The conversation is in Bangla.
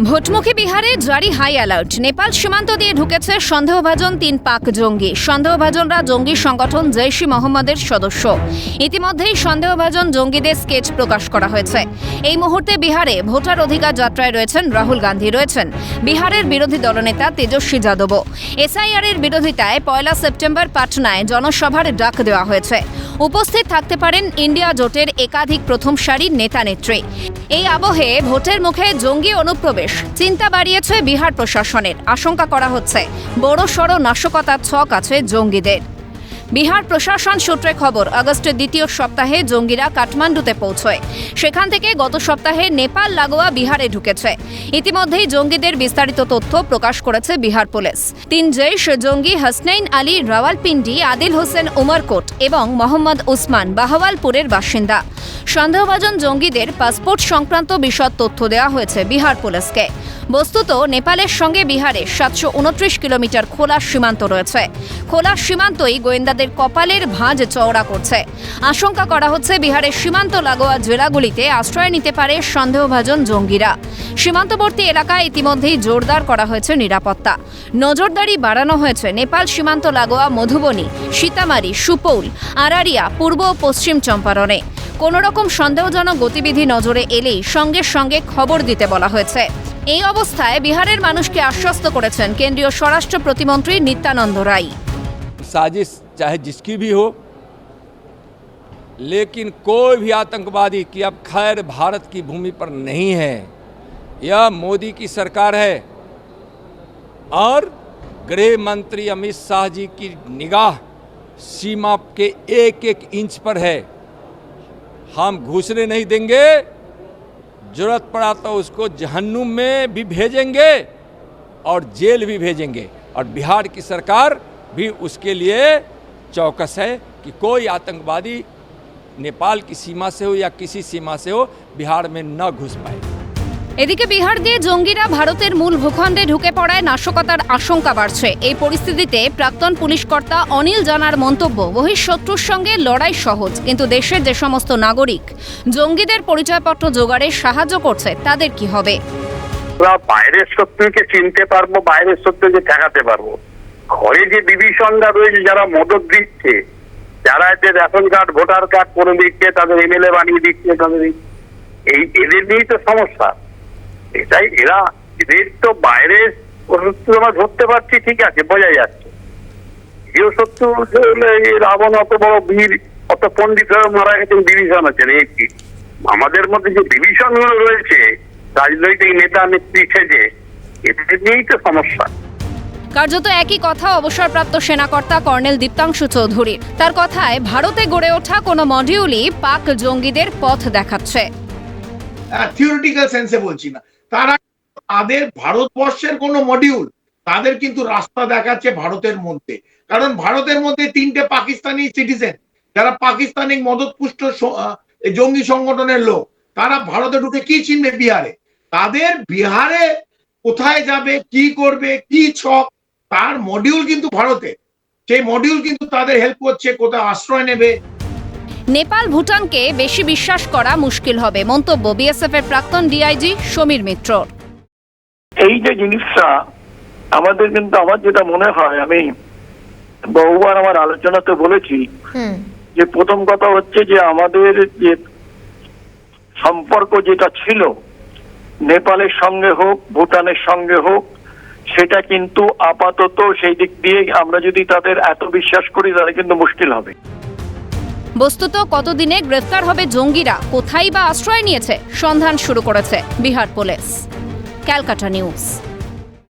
ভোটমুখী বিহারে জারি হাই অ্যালার্ট। নেপাল সীমান্ত দিয়ে ঢুকেছে সন্দেহভাজন ৩ পাক জঙ্গি। সন্দেহভাজনরা জঙ্গি সংগঠন জৈশ-ই মোহাম্মদের সদস্য। ইতিমধ্যেই সন্দেহভাজন জঙ্গিদের স্কেচ প্রকাশ করা হয়েছে। এই মুহূর্তে বিহারে ভোটার অধিকার যাত্রায় রয়েছেন রাহুল গান্ধী, রয়েছেন বিহারের বিরোধী দলনেতা তেজস্বী যাদবও। এসআইআর এর বিরোধিতায় ১ সেপ্টেম্বর পাটনায় জনসভার ডাক দেওয়া হয়েছে। উপস্থিত থাকতে পারেন ইন্ডিয়া জোটের একাধিক প্রথম সারির নেতা নেত্রী। এই আবহে ভোটের মুখে জঙ্গি অনুপ্রবেশ চিন্তা বাড়িয়েছে বিহার প্রশাসনের। আশঙ্কা করা হচ্ছে বড়সড় নাশকতার ছক আছে জঙ্গিদের। বিহার প্রশাসন সূত্রে খবর, আগস্টের দ্বিতীয় সপ্তাহে জঙ্গিরা কাঠমান্ডুতে পৌঁছয়। সেখান থেকে গত সপ্তাহে নেপাল লাগোয়া বিহারে ঢুকেছে। ইতিমধ্যেই জঙ্গিদের বিস্তারিত তথ্য প্রকাশ করেছে বিহার পুলিশ। ৩ জৈশ জঙ্গি হাসনাইন আলী রাওয়ালপিন্ডি, আদিল হোসেন উমরকোট এবং মোহাম্মদ উসমান বাহওয়ালপুরের বাসিন্দা। সন্দেহভাজন জঙ্গিদের পাসপোর্ট সংক্রান্ত বিশদ তথ্য দেওয়া হয়েছে বিহার পুলিশকে। বস্তুত নেপালের সঙ্গে বিহারে ৭২৯ কিলোমিটার খোলা সীমান্ত রয়েছে। খোলা সীমান্তই গোয়েন্দাদের কপালের ভাঁজ চওড়া করছে। আশঙ্কা করা হচ্ছে বিহারের সীমান্ত লাগোয়া জেলাগুলিতে আশ্রয় নিতে পারে সন্দেহভাজন জঙ্গিরা। সীমান্তবর্তী এলাকায় ইতিমধ্যেই জোরদার করা হয়েছে নিরাপত্তা। নজরদারি বাড়ানো হয়েছে নেপাল সীমান্ত লাগোয়া মধুবনী, সীতামারি, সুপৌল, আরারিয়া, পূর্ব ও পশ্চিম চম্পারণে। কোনো রকম সন্দেহজনক গতিবিধি নজরে এলেই সঙ্গে সঙ্গে খবর দিতে বলা হয়েছে। এই অবস্থায় বিহারের মানুষকে আশ্বস্ত করেছেন কেন্দ্রীয় স্বরাষ্ট্র প্রতিমন্ত্রী নিত্যানন্দ রায়। साजिश चाहे जिसकी भी हो, लेकिन कोई भी आतंकवादी की अब खैर भारत की भूमि पर नहीं है। यह मोदी की सरकार है और गृह मंत्री अमित शाह जी की निगाह सीमा के एक एक इंच पर है। हम घुसने नहीं देंगे, जरूरत पड़ा तो उसको जहन्नुम में भी भेजेंगे और जेल भी भेजेंगे। और बिहार की सरकार भी उसके लिए चौकस है कि कोई आतंकवादी नेपाल की सीमा से हो या किसी सीमा से हो, बिहार में न घुस पाए। এদিকে বিহার দিয়ে জঙ্গিরা ভারতের মূল ভূখণ্ডে ঢুকে পড়ায় নাশকতার আশঙ্কা বাড়ছে। এই পরিস্থিতিতে প্রাক্তন পুলিশ কর্তা অনিল জানার মন্তব্য, বহিঃশত্রুর সঙ্গে লড়াই সহজ, কিন্তু দেশের যে সমস্ত নাগরিক জঙ্গিদের পরিচয়পত্র জোগাড়ে সাহায্য করছে তাদের কি হবে? বাইরের শত্রুকে চিনতে পারবো, বাইরের শত্রুকে ঠেকাতে পারবো। ঘরে যে বিভীষণরা রয়েছে, যারা মদত দিচ্ছে, যারা যে রেশন কার্ড, ভোটার কার্ড করে দিচ্ছে, তাদের এমএলএ বানিয়ে দিচ্ছে, তাদের এদের নিয়েই তো সমস্যা। এটাই এদের তো বাইরের শত্রু আমরা ধরতে পারছি, ঠিক আছে, বোঝা যাচ্ছে। গৃহ শত্রু রাবণ অত বড় বীর, অত পণ্ডিত হয়ে মারা গেছেন, বিভীষণ আছেন। এই কি আমাদের মধ্যে যে বিভীষণ গুলো রয়েছে রাজনৈতিক নেতা নেত্রী সেজে, এদের নিয়েই তো সমস্যা। কার্যত একই কথা অবসরপ্রাপ্ত সেনাকর্তা কর্নেল দীপ্তাংশু চৌধুরীর। তার কথায় ভারতে গড়ে ওঠা কোনো মডিউলই পাক জঙ্গিদের পথ দেখাচ্ছে। থিওরিটিক্যাল সেন্সে বলছি না, তাদের ভারতবর্ষের কোনো মডিউল তাদের কিন্তু রাস্তা দেখাচ্ছে ভারতের মধ্যে। কারণ ভারতের মধ্যে 3টে পাকিস্তানি সিটিজেন, যারা পাকিস্তানি মদতপুষ্ট জঙ্গি সংগঠনের লোক, তারা ভারতে ঢুকে কি চিনবে বিহারে? তাদের বিহারে কোথায় যাবে, কি করবে, কি ছক, তার মডিউল কিন্তু ভারতে। সেই মডিউল কিন্তু তাদের হেল্প করছে কোথায় আশ্রয় নেবে। নেপাল ভুটানকে বেশি বিশ্বাস করা মুশকিল হবে, মন্তব্য বিএসএফ এর প্রাক্তন ডিআইজি সমীর মিত্র। এই যে জিনিসটা আমাদের কিন্তু, আমার যেটা মনে হয়, আমি বহুবার আমার আলোচনাতে বলেছি যে প্রথম কথা হচ্ছে যে আমাদের যে সম্পর্ক যেটা ছিল নেপালের সঙ্গে হোক, ভুটানের সঙ্গে হোক, সেটা কিন্তু আপাতত সেই দিক দিয়ে আমরা যদি তাদের এত বিশ্বাস করি তাহলে কিন্তু মুশকিল হবে। বস্তুত কতদিনে গ্রেফতার হবে জঙ্গিরা, কোথায় বা আশ্রয় নিয়েছে, সন্ধান শুরু করেছে বিহার পুলিশ। ক্যালকাটা নিউজ।